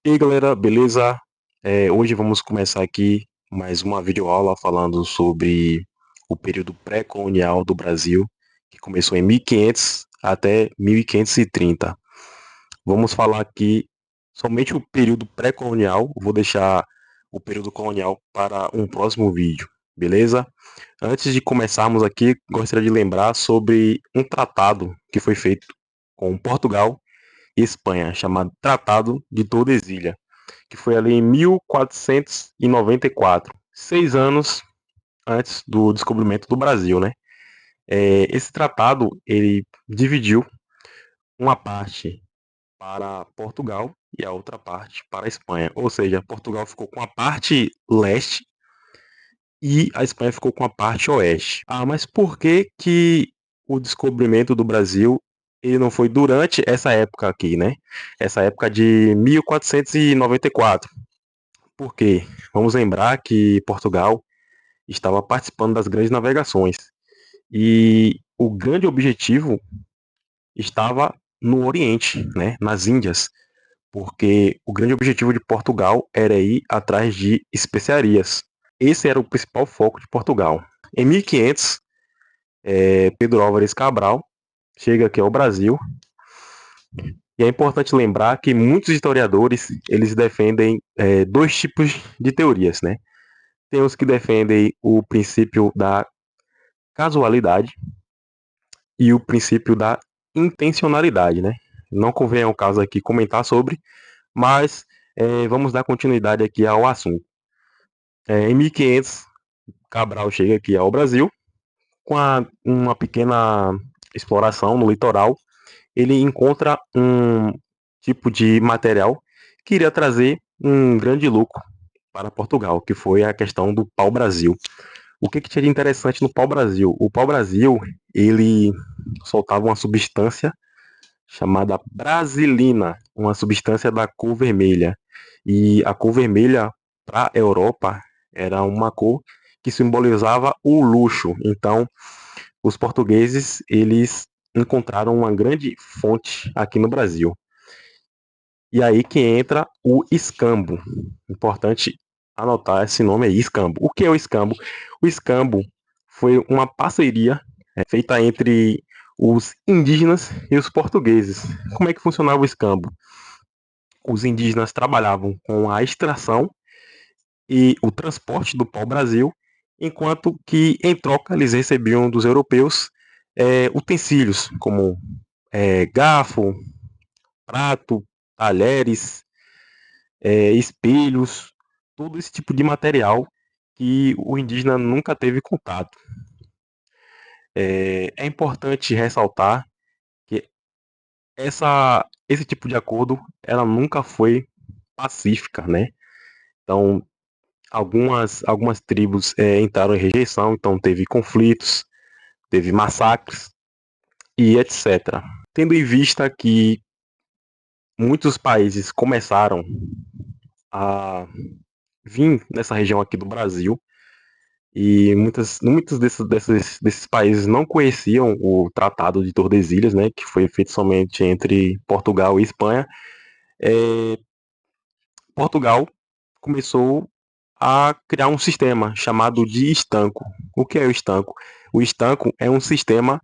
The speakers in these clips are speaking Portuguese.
E aí, galera, beleza? Hoje vamos começar aqui mais uma videoaula falando sobre o período pré-colonial do Brasil, que começou em 1500 até 1530. Vamos falar aqui somente o período pré-colonial, vou deixar o período colonial para um próximo vídeo, beleza? Antes de começarmos aqui, gostaria de lembrar sobre um tratado que foi feito com Portugal e Espanha, chamado Tratado de Tordesilhas, que foi ali em 1494, 6 anos antes do descobrimento do Brasil, né? Esse tratado ele dividiu uma parte para Portugal e a outra parte para a Espanha, ou seja, Portugal ficou com a parte leste e a Espanha ficou com a parte oeste. Ah, mas por que que o descobrimento do Brasil ele não foi durante essa época aqui, né? Essa época de 1494. Por quê? Vamos lembrar que Portugal estava participando das grandes navegações e o grande objetivo estava no Oriente, né, nas Índias, porque o grande objetivo de Portugal era ir atrás de especiarias. Esse era o principal foco de Portugal. Em 1500, Pedro Álvares Cabral chega aqui ao Brasil e é importante lembrar que muitos historiadores eles defendem dois tipos de teorias, né? Tem os que defendem o princípio da casualidade e o princípio da intencionalidade, né? Não convém ao caso aqui comentar sobre, mas vamos dar continuidade aqui ao assunto. Em 1500, Cabral chega aqui ao Brasil com uma pequena exploração no litoral. Ele encontra um tipo de material que iria trazer um grande lucro para Portugal, que foi a questão do pau-brasil. O que tinha de interessante no pau-brasil? O pau-brasil, ele soltava uma substância chamada brasilina, uma substância da cor vermelha. E a cor vermelha para a Europa era uma cor que simbolizava o luxo. Então, os portugueses, eles encontraram uma grande fonte aqui no Brasil. E aí que entra o escambo. Importante anotar esse nome aí, escambo. O que é o escambo? O escambo foi uma parceria feita entre os indígenas e os portugueses. Como é que funcionava o escambo? Os indígenas trabalhavam com a extração e o transporte do pau-brasil, enquanto que, em troca, eles recebiam dos europeus utensílios como garfo, prato, talheres, espelhos, todo esse tipo de material que o indígena nunca teve contato. É importante ressaltar que esse tipo de acordo ela nunca foi pacífica, né? Então, algumas tribos entraram em rejeição, então teve conflitos, teve massacres e etc. Tendo em vista que muitos países começaram a vir nessa região aqui do Brasil, e muitos desses países não conheciam o Tratado de Tordesilhas, né, que foi feito somente entre Portugal e Espanha. Portugal começou a criar um sistema chamado de estanco. O que é o estanco? O estanco é um sistema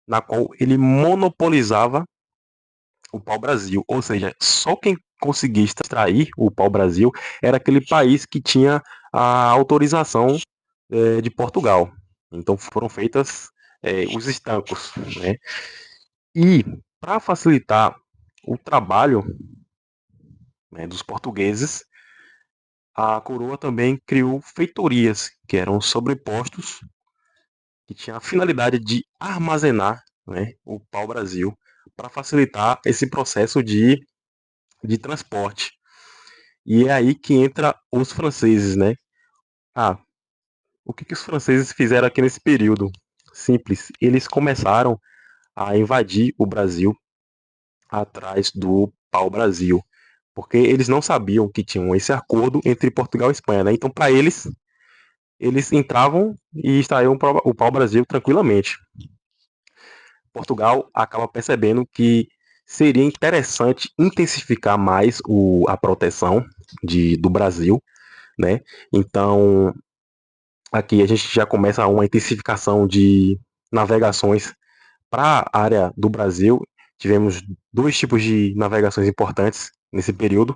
na qual ele monopolizava o pau-brasil, ou seja, só quem conseguia extrair o pau-brasil era aquele país que tinha a autorização de Portugal. Então foram feitas os estancos, né? E para facilitar o trabalho, né, dos portugueses, a coroa também criou feitorias, que eram sobrepostos, que tinham a finalidade de armazenar, né, o pau-brasil, para facilitar esse processo de transporte. E é aí que entra os franceses, né? Ah, o que os franceses fizeram aqui nesse período? Simples, eles começaram a invadir o Brasil atrás do pau-brasil, porque eles não sabiam que tinham esse acordo entre Portugal e Espanha, né? Então, para eles entravam e extraíam o pau-brasil tranquilamente. Portugal acaba percebendo que seria interessante intensificar mais a proteção do Brasil, né? Então, aqui a gente já começa uma intensificação de navegações para a área do Brasil. Tivemos dois tipos de navegações importantes nesse período,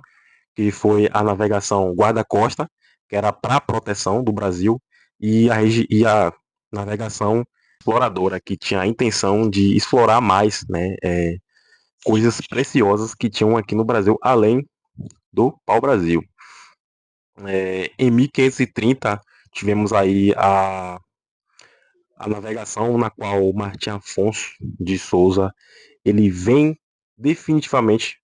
que foi a navegação guarda-costa, que era para a proteção do Brasil, e a navegação exploradora, que tinha a intenção de explorar mais, né, coisas preciosas que tinham aqui no Brasil, além do pau-brasil. Em 1530, tivemos aí a navegação na qual Martim Afonso de Souza ele vem definitivamente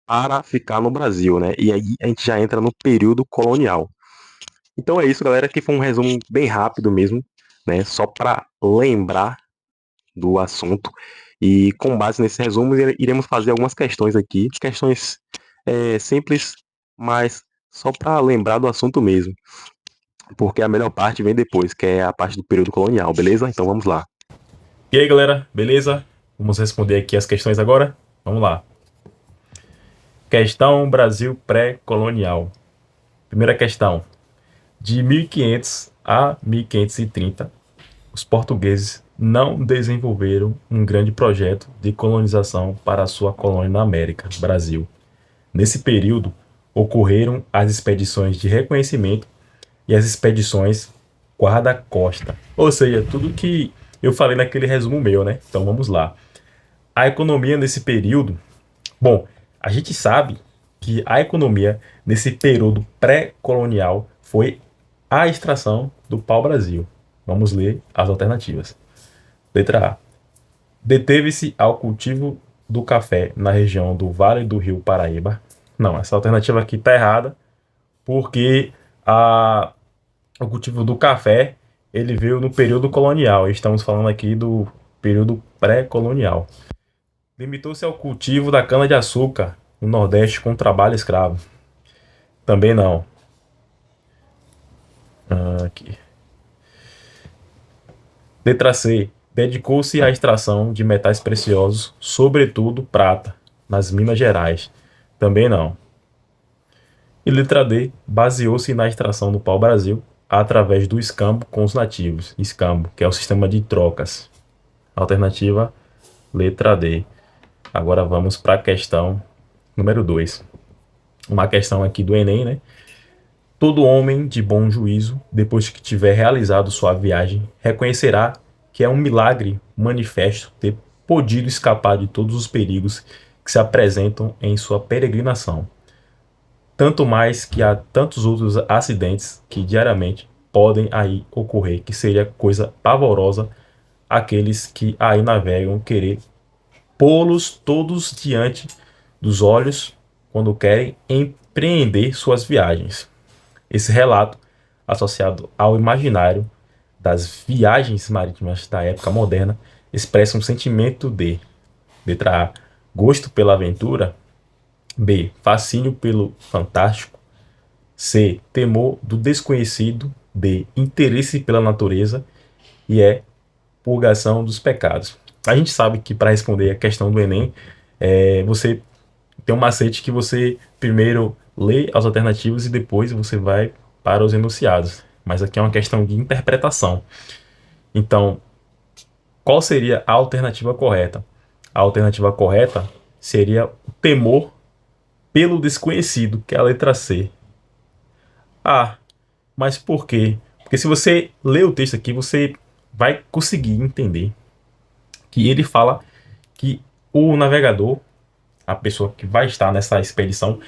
para ficar no Brasil, né? E aí a gente já entra no período colonial. Então é isso, galera, que foi um resumo bem rápido mesmo, né? Só para lembrar do assunto. E com base nesse resumo, iremos fazer algumas questões aqui, questões simples, mas só para lembrar do assunto mesmo, porque a melhor parte vem depois, que é a parte do período colonial, beleza? Então vamos lá. E aí, galera, beleza? Vamos responder aqui as questões agora? Vamos lá. Questão Brasil pré-colonial. Primeira questão. De 1500 a 1530, os portugueses não desenvolveram um grande projeto de colonização para a sua colônia na América, Brasil. Nesse período, ocorreram as expedições de reconhecimento e as expedições guarda-costa. Ou seja, tudo que eu falei naquele resumo meu, né? Então vamos lá. A economia nesse período, bom, a gente sabe que a economia nesse período pré-colonial foi a extração do pau-brasil. Vamos ler as alternativas. Letra A. Deteve-se ao cultivo do café na região do Vale do Rio Paraíba. Não, essa alternativa aqui está errada, porque o cultivo do café ele veio no período colonial. Estamos falando aqui do período pré-colonial. Limitou-se ao cultivo da cana-de-açúcar no Nordeste com trabalho escravo. Também não. Aqui. Letra C. Dedicou-se à extração de metais preciosos, sobretudo prata, nas Minas Gerais. Também não. E letra D. Baseou-se na extração do pau-brasil através do escambo com os nativos. Escambo, que é o sistema de trocas. Alternativa, letra D. Agora vamos para a questão número 2. Uma questão aqui do Enem, né? Todo homem de bom juízo, depois que tiver realizado sua viagem, reconhecerá que é um milagre manifesto ter podido escapar de todos os perigos que se apresentam em sua peregrinação. Tanto mais que há tantos outros acidentes que diariamente podem aí ocorrer, que seria coisa pavorosa aqueles que aí navegam querer pô-los todos diante dos olhos quando querem empreender suas viagens. Esse relato, associado ao imaginário das viagens marítimas da época moderna, expressa um sentimento de: letra A, gosto pela aventura, B, fascínio pelo fantástico, C, temor do desconhecido, D, interesse pela natureza e E, purgação dos pecados. A gente sabe que para responder a questão do Enem, você tem um macete que você primeiro lê as alternativas e depois você vai para os enunciados. Mas aqui é uma questão de interpretação. Então, qual seria a alternativa correta? A alternativa correta seria o temor pelo desconhecido, que é a letra C. Ah, mas por quê? Porque se você ler o texto aqui, você vai conseguir entender que ele fala que o navegador, a pessoa que vai estar nessa expedição,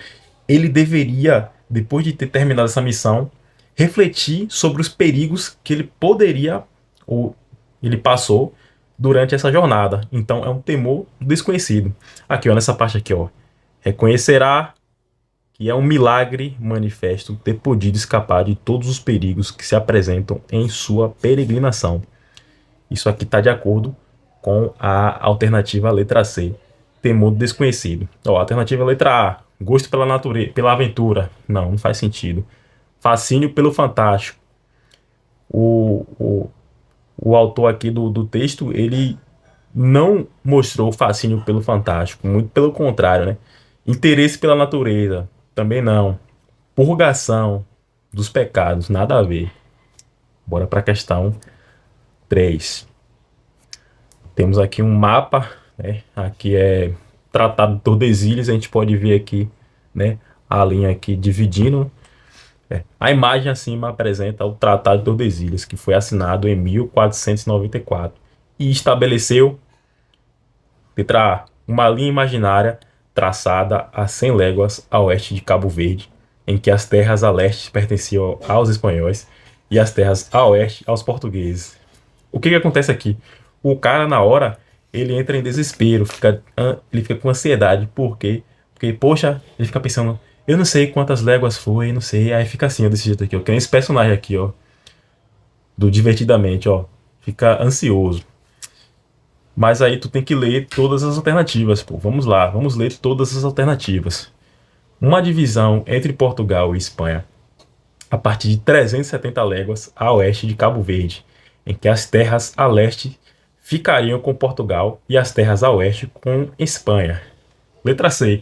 ele deveria, depois de ter terminado essa missão, refletir sobre os perigos que ele poderia ou ele passou durante essa jornada. Então é um temor desconhecido. Aqui, ó, nessa parte aqui, ó. Reconhecerá que é um milagre manifesto ter podido escapar de todos os perigos que se apresentam em sua peregrinação. Isso aqui está de acordo com a alternativa letra C, temor do desconhecido. Ó, a alternativa letra A, gosto pela natureza, pela aventura. Não faz sentido. Fascínio pelo fantástico. O, o, o autor aqui do texto, ele não mostrou fascínio pelo fantástico, muito pelo contrário, né? Interesse pela natureza, também não. Purgação dos pecados, nada a ver. Bora para a questão 3. Temos aqui um mapa, né? Aqui é Tratado de Tordesilhas, a gente pode ver aqui, né, a linha aqui dividindo. A imagem acima apresenta o Tratado de Tordesilhas, que foi assinado em 1494 e estabeleceu, letra A, uma linha imaginária traçada a 100 léguas a oeste de Cabo Verde, em que as terras a leste pertenciam aos espanhóis e as terras a oeste aos portugueses. O que acontece aqui? O cara, na hora, ele entra em desespero, ele fica com ansiedade. Por quê? Porque, poxa, ele fica pensando, eu não sei quantas léguas foi, não sei. Aí fica assim, ó, desse jeito aqui, ó. Que nem esse personagem aqui, ó, do Divertidamente, ó. Fica ansioso. Mas aí tu tem que ler todas as alternativas, pô. Vamos lá, vamos ler todas as alternativas. Uma divisão entre Portugal e Espanha, a partir de 370 léguas a oeste de Cabo Verde, em que as terras a leste ficariam com Portugal e as terras a oeste com Espanha. Letra C.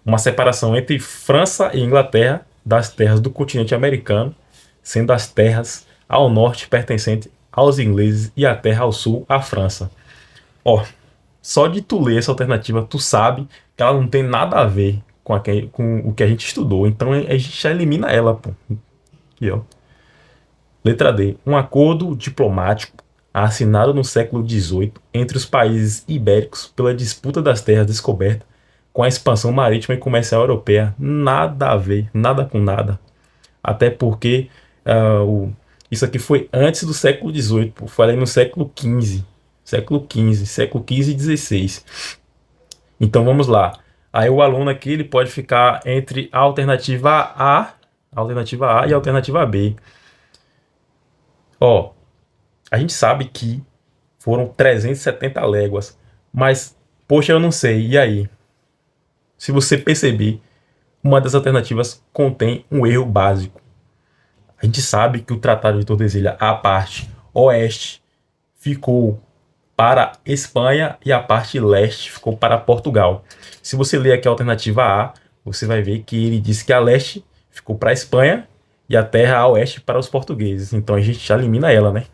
Uma separação entre França e Inglaterra das terras do continente americano, sendo as terras ao norte pertencentes aos ingleses e a terra ao sul à França. Ó, só de tu ler essa alternativa, tu sabe que ela não tem nada a ver com o que a gente estudou. Então a gente já elimina ela, pô. Aqui, ó. Letra D. Um acordo diplomático assinado no século XVIII entre os países ibéricos pela disputa das terras descobertas com a expansão marítima e comercial europeia. Nada a ver, nada com nada. Até porque isso aqui foi antes do século XVIII, foi ali no século XV. Século XV e XVI. Então vamos lá. Aí o aluno aqui ele pode ficar entre a alternativa A e a alternativa B. Ó, a gente sabe que foram 370 léguas, mas, poxa, eu não sei, e aí? Se você perceber, uma das alternativas contém um erro básico. A gente sabe que o Tratado de Tordesilhas, a parte oeste, ficou para Espanha e a parte leste ficou para Portugal. Se você ler aqui a alternativa A, você vai ver que ele diz que a leste ficou para a Espanha e a terra a oeste para os portugueses. Então a gente já elimina ela, né?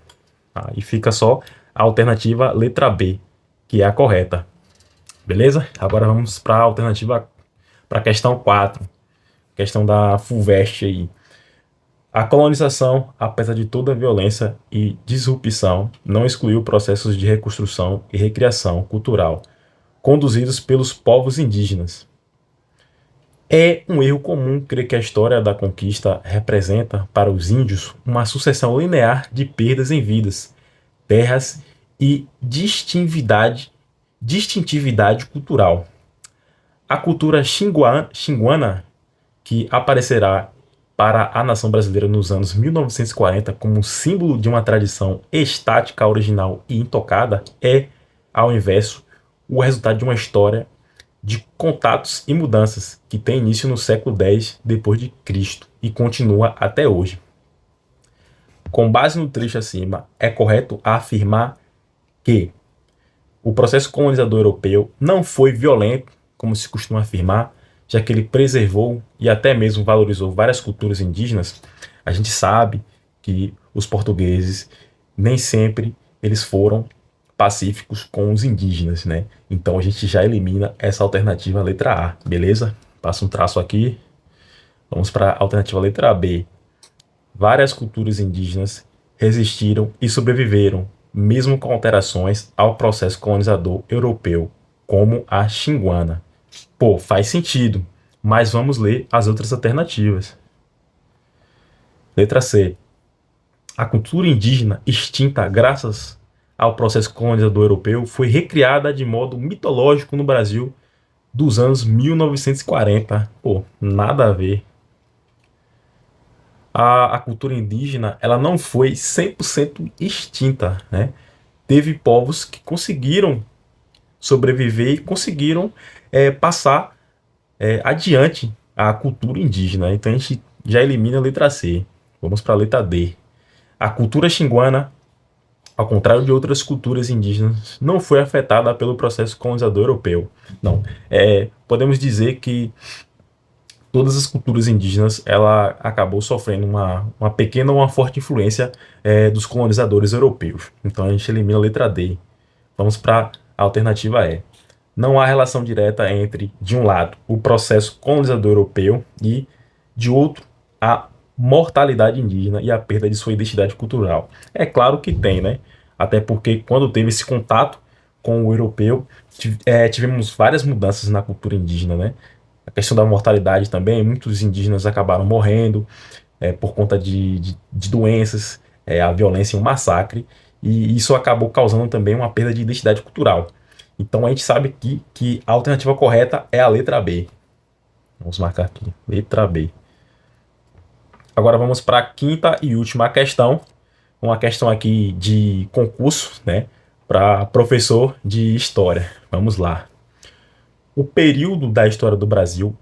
E fica só a alternativa letra B, que é a correta. Beleza? Agora vamos para a alternativa, para a questão 4. Questão da FUVEST aí. A colonização, apesar de toda a violência e disrupção, não excluiu processos de reconstrução e recriação cultural conduzidos pelos povos indígenas. É um erro comum crer que a história da conquista representa, para os índios, uma sucessão linear de perdas em vidas, terras e distintividade cultural. A cultura xinguana, que aparecerá para a nação brasileira nos anos 1940 como símbolo de uma tradição estática, original e intocada, é, ao inverso, o resultado de uma história de contatos e mudanças que tem início no século X d.C. e continua até hoje. Com base no trecho acima, é correto afirmar que o processo colonizador europeu não foi violento, como se costuma afirmar, já que ele preservou e até mesmo valorizou várias culturas indígenas. A gente sabe que os portugueses nem sempre eles foram pacíficos com os indígenas, né? Então a gente já elimina essa alternativa letra A, beleza? Passa um traço aqui. Vamos para a alternativa letra B. Várias culturas indígenas resistiram e sobreviveram, mesmo com alterações ao processo colonizador europeu, como a xinguana. Pô, faz sentido, mas vamos ler as outras alternativas. Letra C. A cultura indígena, extinta graças ao processo colonizador europeu, foi recriada de modo mitológico no Brasil dos anos 1940. Pô, nada a ver. A cultura indígena ela não foi 100% extinta, né? Teve povos que conseguiram sobreviver e conseguiram passar adiante a cultura indígena. Então a gente já elimina a letra C. Vamos para a letra D. A cultura xinguana ao contrário de outras culturas indígenas, não foi afetada pelo processo colonizador europeu. Não. Podemos dizer que todas as culturas indígenas ela acabou sofrendo uma pequena ou uma forte influência dos colonizadores europeus. Então a gente elimina a letra D. Vamos para a alternativa E. Não há relação direta entre, de um lado, o processo colonizador europeu e, de outro, a mortalidade indígena e a perda de sua identidade cultural. É claro que tem, né? Até porque quando teve esse contato com o europeu, tivemos várias mudanças na cultura indígena, né? A questão da mortalidade também, muitos indígenas acabaram morrendo por conta de doenças, a violência e um massacre, e isso acabou causando também uma perda de identidade cultural. Então a gente sabe que a alternativa correta é a letra B. Vamos marcar aqui, letra B. Agora vamos para a quinta e última questão, uma questão aqui de concurso, né, para professor de história. Vamos lá. O período da história do Brasil,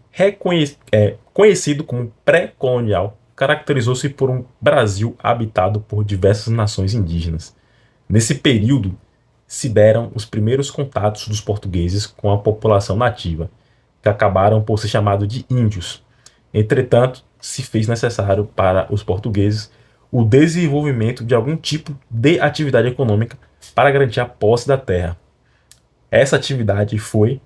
conhecido como pré-colonial, caracterizou-se por um Brasil habitado por diversas nações indígenas. Nesse período, se deram os primeiros contatos dos portugueses com a população nativa, que acabaram por ser chamados de índios. Entretanto, se fez necessário para os portugueses o desenvolvimento de algum tipo de atividade econômica para garantir a posse da terra. Essa atividade foi,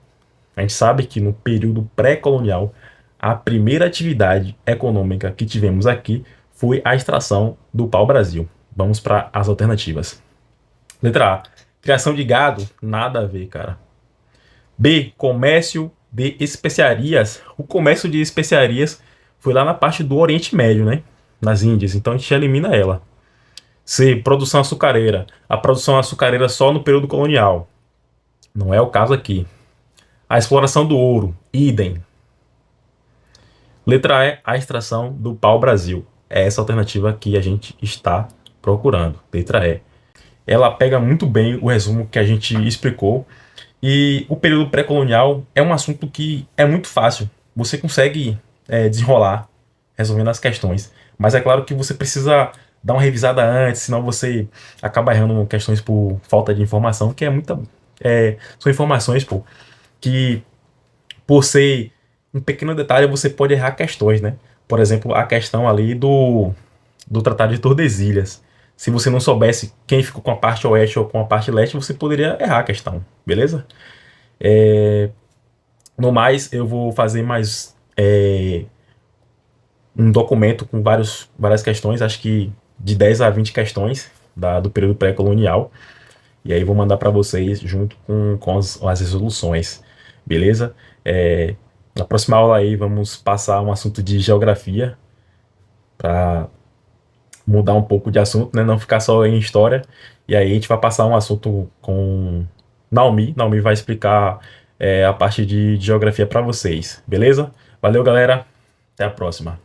a gente sabe que no período pré-colonial, a primeira atividade econômica que tivemos aqui foi a extração do pau-brasil. Vamos para as alternativas. Letra A, criação de gado, nada a ver, cara. B, comércio de especiarias. O comércio de especiarias foi lá na parte do Oriente Médio, né? Nas Índias, então a gente elimina ela. C, produção açucareira. A produção açucareira só no período colonial. Não é o caso aqui. A exploração do ouro, idem. Letra E, a extração do pau-brasil. É essa alternativa que a gente está procurando. Letra E. Ela pega muito bem o resumo que a gente explicou. E o período pré-colonial é um assunto que é muito fácil. Você consegue desenrolar resolvendo as questões. Mas é claro que você precisa dar uma revisada antes, senão você acaba errando questões por falta de informação, que é muita. São informações, pô, que por ser um pequeno detalhe você pode errar questões, né? Por exemplo, a questão ali do Tratado de Tordesilhas. Se você não soubesse quem ficou com a parte oeste ou com a parte leste, você poderia errar a questão, beleza? No mais, eu vou fazer mais um documento com várias questões, acho que de 10 a 20 questões do período pré-colonial. E aí vou mandar para vocês junto com as resoluções, beleza? Na próxima aula aí vamos passar um assunto de geografia para mudar um pouco de assunto, né? Não ficar só em história. E aí a gente vai passar um assunto com Naomi. Naomi vai explicar a parte de geografia para vocês, beleza? Valeu, galera. Até a próxima.